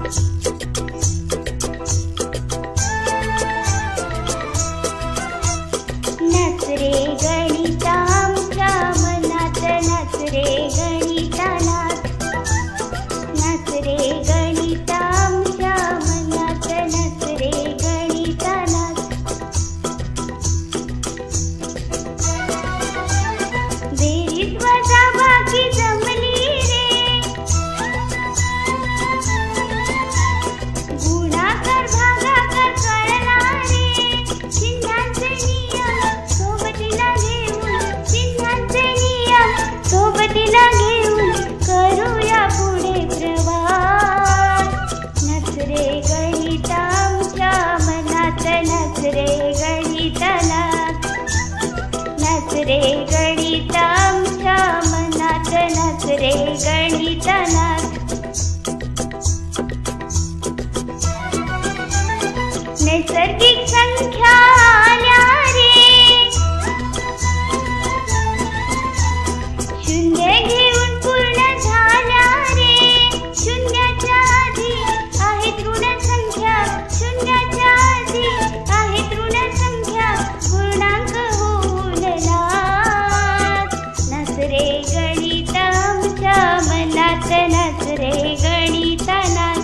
नाच रे गणिता आमच्या मनात, नाच रे गणिता नाच, नाच रे गणिता आमच्या मनात, नाच रे गणिता नाच। बेरीज वजाबाकी जमली रे, गुणाकार भागाकार कळला रे, चिन्हांचे नियम सोबतीला घेऊन, चिन्हांचे नियम सोबतीला घेऊन करूया पुढे प्रवास। नाच रे गणिता आमच्या मनात, नाच रे गणिता नाच, नाच रे गणिता आमच्या मनात, नाच रे गणिता नाच। नैसर्गिक संख्या आल्या रे, शून्य घेऊन पूर्ण झाल्या रे, शून्याच्या आधी आहेत ऋण संख्या, शून्याच्या आधी आहेत ऋण संख्या, पूर्णांक होऊन नाच। नाच रे गणिता आमच्या मनात, नाच रे गणिता नाच,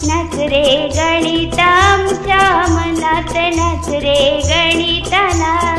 नाच रे गणिता आमच्या मनात, नाच रे गणिता नाच।